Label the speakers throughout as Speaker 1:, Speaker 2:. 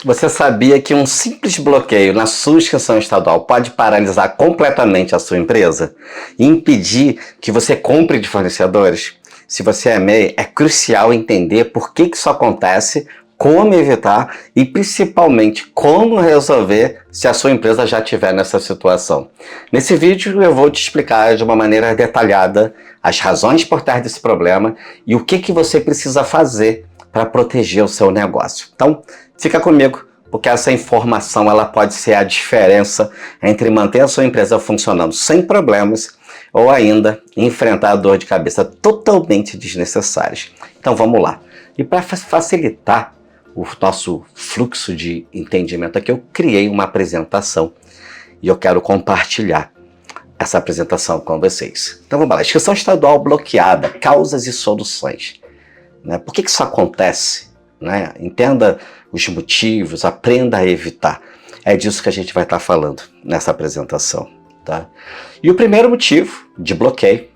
Speaker 1: Você sabia que um simples bloqueio na sua inscrição estadual pode paralisar completamente a sua empresa e impedir que você compre de fornecedores? Se você é MEI, é crucial entender por que isso acontece, como evitar e principalmente como resolver se a sua empresa já estiver nessa situação. Nesse vídeo eu vou te explicar de uma maneira detalhada as razões por trás desse problema e o que você precisa fazer para proteger o seu negócio. Então, fica comigo, porque essa informação ela pode ser a diferença entre manter a sua empresa funcionando sem problemas ou ainda enfrentar dor de cabeça totalmente desnecessárias. Então vamos lá. E para facilitar o nosso fluxo de entendimento aqui, eu criei uma apresentação e eu quero compartilhar essa apresentação com vocês. Então vamos lá. Inscrição estadual bloqueada, causas e soluções. Por que isso acontece? Entenda os motivos, aprenda a evitar. É disso que a gente vai estar falando nessa apresentação. Tá? E o primeiro motivo de bloqueio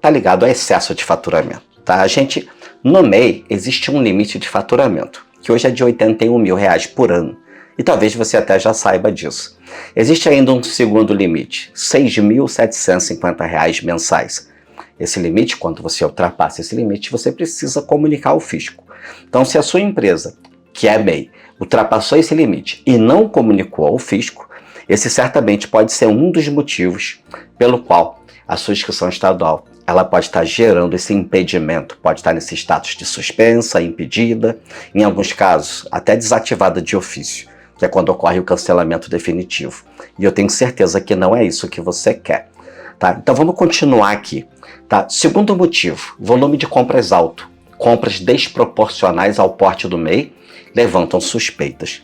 Speaker 1: tá ligado a excesso de faturamento. Tá? A gente, no MEI, existe um limite de faturamento, que hoje é de R$81 mil por ano. E talvez você até já saiba disso. Existe ainda um segundo limite, R$6.750 mensais. Esse limite, quando você ultrapassa esse limite, você precisa comunicar ao fisco. Então, se a sua empresa, que é MEI, ultrapassou esse limite e não comunicou ao fisco, esse certamente pode ser um dos motivos pelo qual a sua inscrição estadual ela pode estar gerando esse impedimento, pode estar nesse status de suspensa, impedida, em alguns casos até desativada de ofício, que é quando ocorre o cancelamento definitivo. E eu tenho certeza que não é isso que você quer. Tá? Então vamos continuar aqui. Tá? Segundo motivo, volume de compras alto. Compras desproporcionais ao porte do MEI levantam suspeitas.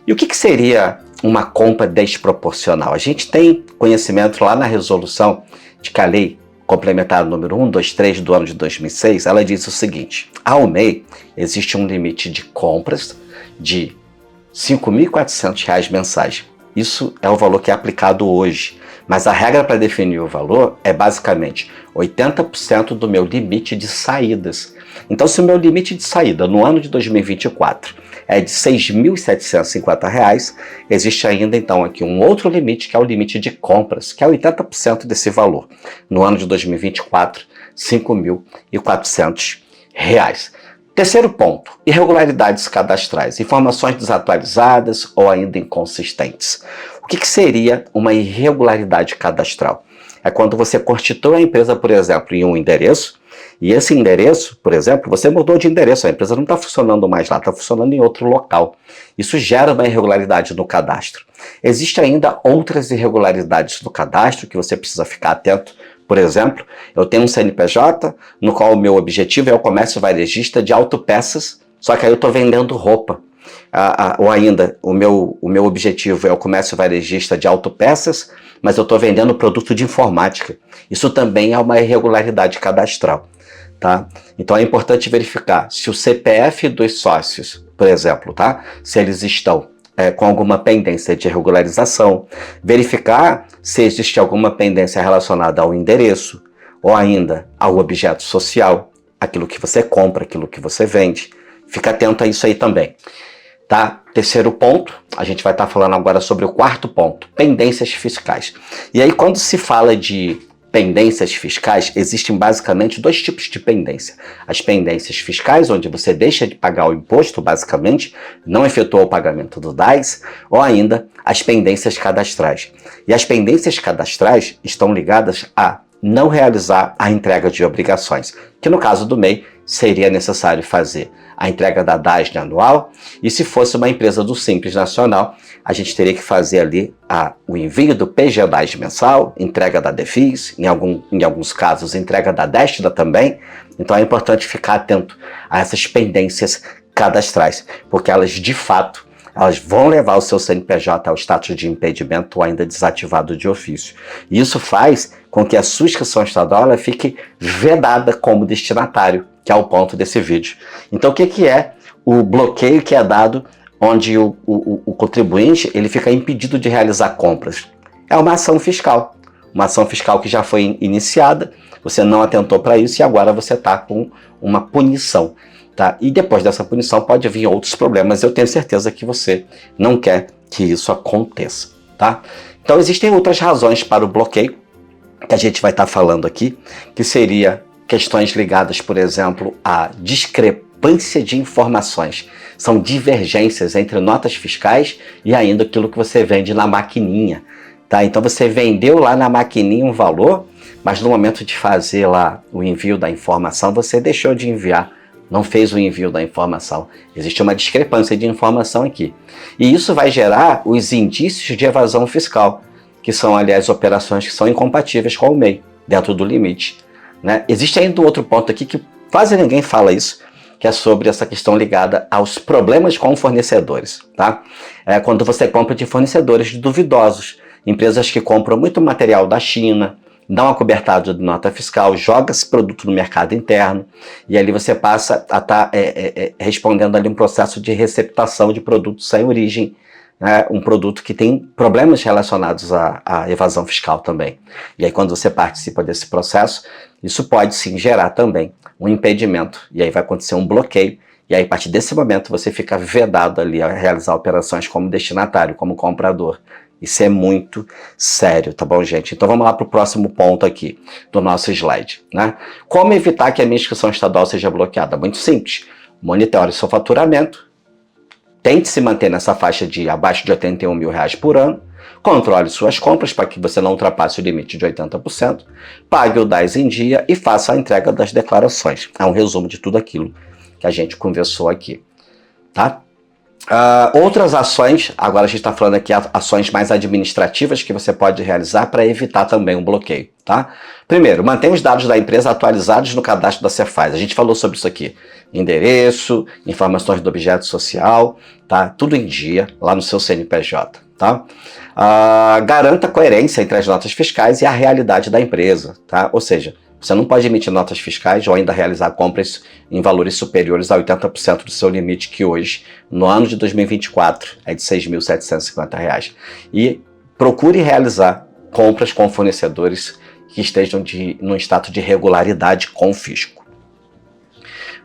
Speaker 1: E o que seria uma compra desproporcional? A gente tem conhecimento lá na resolução de que a lei complementar número 123 do ano de 2006, ela diz o seguinte: ao MEI existe um limite de compras de R$ 5.400 mensais. Isso é o valor que é aplicado hoje, mas a regra para definir o valor é basicamente 80% do meu limite de saídas. Então, se o meu limite de saída no ano de 2024 é de R$ 6.750, existe ainda então aqui um outro limite, que é o limite de compras, que é 80% desse valor. No ano de 2024, R$ 5.400. Terceiro ponto, irregularidades cadastrais, informações desatualizadas ou ainda inconsistentes. O que seria uma irregularidade cadastral? É quando você constitui a empresa, por exemplo, em um endereço, e esse endereço, por exemplo, você mudou de endereço, a empresa não está funcionando mais lá, está funcionando em outro local. Isso gera uma irregularidade no cadastro. Existem ainda outras irregularidades no cadastro que você precisa ficar atento. Por exemplo, eu tenho um CNPJ no qual o meu objetivo é o comércio varejista de autopeças, só que aí eu estou vendendo roupa. Ou ainda, o meu objetivo é o comércio varejista de autopeças, mas eu estou vendendo produto de informática. Isso também é uma irregularidade cadastral. Tá? Então é importante verificar se o CPF dos sócios, por exemplo, tá? Se eles estão com alguma pendência de regularização, verificar se existe alguma pendência relacionada ao endereço ou ainda ao objeto social, aquilo que você compra, aquilo que você vende. Fica atento a isso aí também. Tá? Terceiro ponto, a gente vai estar falando agora sobre o quarto ponto, pendências fiscais. E aí quando se fala de pendências fiscais, existem basicamente dois tipos de pendência. As pendências fiscais, onde você deixa de pagar o imposto, basicamente, não efetuou o pagamento do DAS, ou ainda as pendências cadastrais. E as pendências cadastrais estão ligadas a não realizar a entrega de obrigações, que no caso do MEI seria necessário fazer a entrega da DASN anual, e se fosse uma empresa do Simples Nacional, a gente teria que fazer ali o envio do PGDAS mensal, entrega da DEFIS, em alguns casos entrega da Destida também. Então é importante ficar atento a essas pendências cadastrais, porque elas de fato elas vão levar o seu CNPJ ao status de impedimento ou ainda desativado de ofício. E isso faz com que a sua inscrição estadual ela fique vedada como destinatário, que é o ponto desse vídeo. Então o que é o bloqueio que é dado onde o contribuinte ele fica impedido de realizar compras? É uma ação fiscal que já foi iniciada, você não atentou para isso e agora você está com uma punição. tá? E depois dessa punição pode vir outros problemas. Eu tenho certeza que você não quer que isso aconteça, tá? Então existem outras razões para o bloqueio que a gente vai estar falando aqui, que seria questões ligadas, por exemplo, à discrepância de informações. São divergências entre notas fiscais e ainda aquilo que você vende na maquininha, tá? Então você vendeu lá na maquininha um valor, mas no momento de fazer lá o envio da informação, você deixou de enviar, não fez o envio da informação. Existe uma discrepância de informação aqui. E isso vai gerar os indícios de evasão fiscal, que são, aliás, operações que são incompatíveis com o MEI, dentro do limite, né? Existe ainda um outro ponto aqui que quase ninguém fala isso, que é sobre essa questão ligada aos problemas com fornecedores, tá? Quando você compra de fornecedores duvidosos, empresas que compram muito material da China, dão uma cobertada de nota fiscal, joga esse produto no mercado interno e ali você passa a estar respondendo ali um processo de receptação de produtos sem origem, né? Um produto que tem problemas relacionados à evasão fiscal também. E aí quando você participa desse processo, isso pode sim gerar também um impedimento e aí vai acontecer um bloqueio e aí a partir desse momento você fica vedado ali a realizar operações como destinatário, como comprador. Isso é muito sério, tá bom, gente? Então vamos lá para o próximo ponto aqui do nosso slide, né? Como evitar que a minha inscrição estadual seja bloqueada? Muito simples. Monitore seu faturamento, tente se manter nessa faixa de abaixo de R$81 mil por ano, controle suas compras para que você não ultrapasse o limite de 80%, pague o DAS em dia e faça a entrega das declarações. É um resumo de tudo aquilo que a gente conversou aqui, tá? Outras ações, agora a gente está falando aqui ações mais administrativas que você pode realizar para evitar também um bloqueio, tá? Primeiro, mantenha os dados da empresa atualizados no cadastro da Cefaz. A gente falou sobre isso aqui. Endereço, informações do objeto social, tá? Tudo em dia lá no seu CNPJ, tá? Garanta coerência entre as notas fiscais e a realidade da empresa, tá? Ou seja, você não pode emitir notas fiscais ou ainda realizar compras em valores superiores a 80% do seu limite, que hoje, no ano de 2024, é de R$ 6.750. E procure realizar compras com fornecedores que estejam num status de regularidade com o fisco.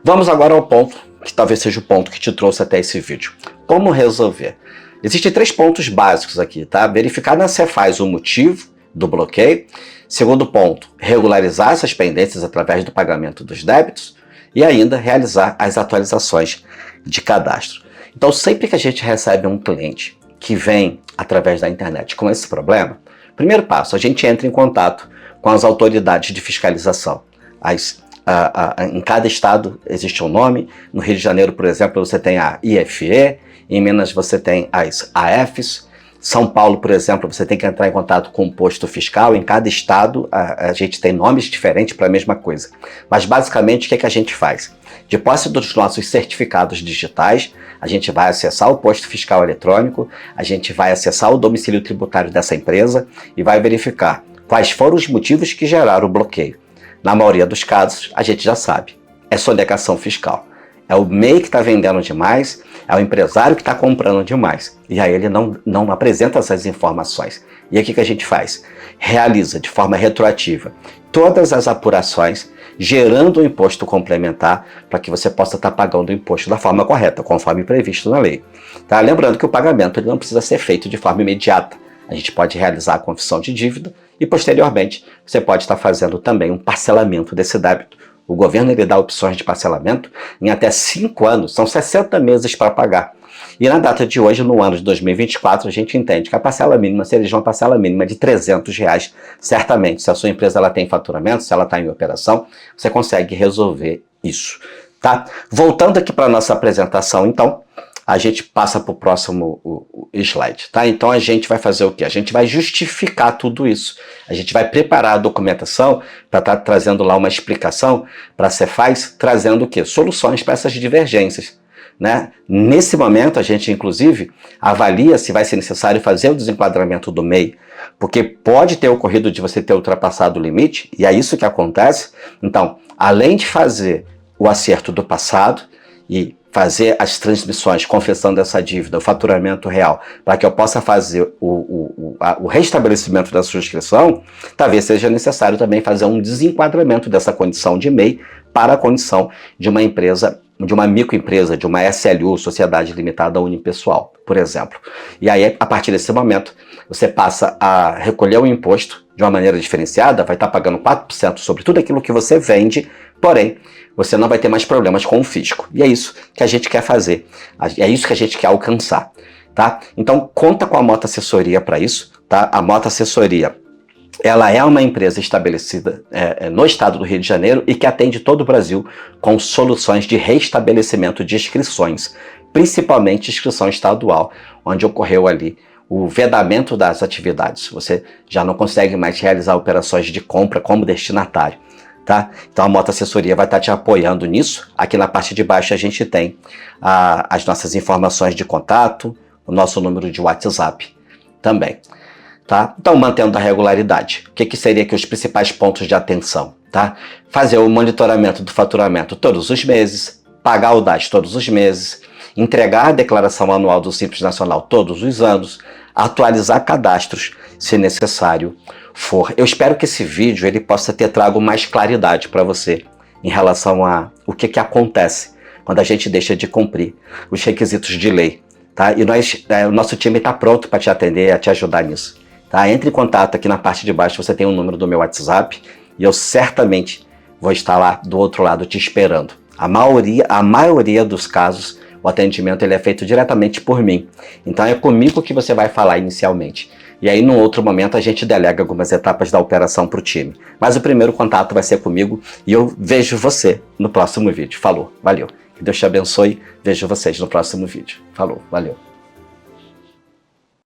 Speaker 1: Vamos agora ao ponto, que talvez seja o ponto que te trouxe até esse vídeo. Como resolver? Existem 3 pontos básicos aqui, tá? Verificar na Cefaz o motivo do bloqueio. Segundo ponto, regularizar essas pendências através do pagamento dos débitos e ainda realizar as atualizações de cadastro. Então, sempre que a gente recebe um cliente que vem através da internet com esse problema, primeiro passo, a gente entra em contato com as autoridades de fiscalização. Em cada estado existe um nome. No Rio de Janeiro, por exemplo, você tem a IFE, em Minas você tem as AFs, São Paulo, por exemplo, você tem que entrar em contato com o posto fiscal. Em cada estado, a gente tem nomes diferentes para a mesma coisa. Mas, basicamente, o que a gente faz? De posse dos nossos certificados digitais, a gente vai acessar o posto fiscal eletrônico, a gente vai acessar o domicílio tributário dessa empresa e vai verificar quais foram os motivos que geraram o bloqueio. Na maioria dos casos, a gente já sabe. É sonegação fiscal. É o MEI que está vendendo demais, é o empresário que está comprando demais. E aí ele não apresenta essas informações. E aí o que a gente faz? Realiza de forma retroativa todas as apurações, gerando um imposto complementar para que você possa estar pagando o imposto da forma correta, conforme previsto na lei. Tá? Lembrando que o pagamento ele não precisa ser feito de forma imediata. A gente pode realizar a confissão de dívida e, posteriormente, você pode estar fazendo também um parcelamento desse débito. O governo ele dá opções de parcelamento em até 5 anos, são 60 meses para pagar. E na data de hoje, no ano de 2024, a gente entende que a parcela mínima seria uma parcela mínima de R$300. Certamente, se a sua empresa ela tem faturamento, se ela está em operação, você consegue resolver isso. Tá? Voltando aqui para a nossa apresentação, então, a gente passa para o próximo slide, tá? Então a gente vai fazer o quê? A gente vai justificar tudo isso. A gente vai preparar a documentação para estar trazendo lá uma explicação para a Cefaz, trazendo o quê? Soluções para essas divergências, né? Nesse momento a gente inclusive avalia se vai ser necessário fazer o desenquadramento do MEI, porque pode ter ocorrido de você ter ultrapassado o limite, e é isso que acontece. Então, além de fazer o acerto do passado e fazer as transmissões confessando essa dívida, o faturamento real, para que eu possa fazer o restabelecimento da sua inscrição, talvez seja necessário também fazer um desenquadramento dessa condição de MEI para a condição de uma empresa de uma microempresa, de uma SLU, Sociedade Limitada Unipessoal, por exemplo. E aí, a partir desse momento, você passa a recolher o imposto de uma maneira diferenciada, vai estar pagando 4% sobre tudo aquilo que você vende, porém, você não vai ter mais problemas com o fisco. E é isso que a gente quer fazer, é isso que a gente quer alcançar, tá? Então, conta com a Mota Assessoria para isso, tá? A Mota Assessoria, ela é uma empresa estabelecida no estado do Rio de Janeiro e que atende todo o Brasil com soluções de restabelecimento de inscrições, principalmente inscrição estadual, onde ocorreu ali o vedamento das atividades. Você já não consegue mais realizar operações de compra como destinatário, tá? Então a Mota Assessoria vai estar te apoiando nisso. Aqui na parte de baixo a gente tem as nossas informações de contato, o nosso número de WhatsApp também. Tá? Então, mantendo a regularidade. O que seria aqui os principais pontos de atenção? Tá? Fazer o monitoramento do faturamento todos os meses, pagar o DAS todos os meses, entregar a declaração anual do Simples Nacional todos os anos, atualizar cadastros, se necessário for. Eu espero que esse vídeo ele possa ter trago mais claridade para você em relação a o que acontece quando a gente deixa de cumprir os requisitos de lei. Tá? E o nosso time está pronto para te atender, a te ajudar nisso. Tá? Entre em contato aqui na parte de baixo, você tem o número do meu WhatsApp e eu certamente vou estar lá do outro lado te esperando. A maioria dos casos, o atendimento ele é feito diretamente por mim. Então é comigo que você vai falar inicialmente. E aí, num outro momento, a gente delega algumas etapas da operação para o time. Mas o primeiro contato vai ser comigo e eu vejo você no próximo vídeo. Falou, valeu. Que Deus te abençoe. Vejo vocês no próximo vídeo. Falou, valeu.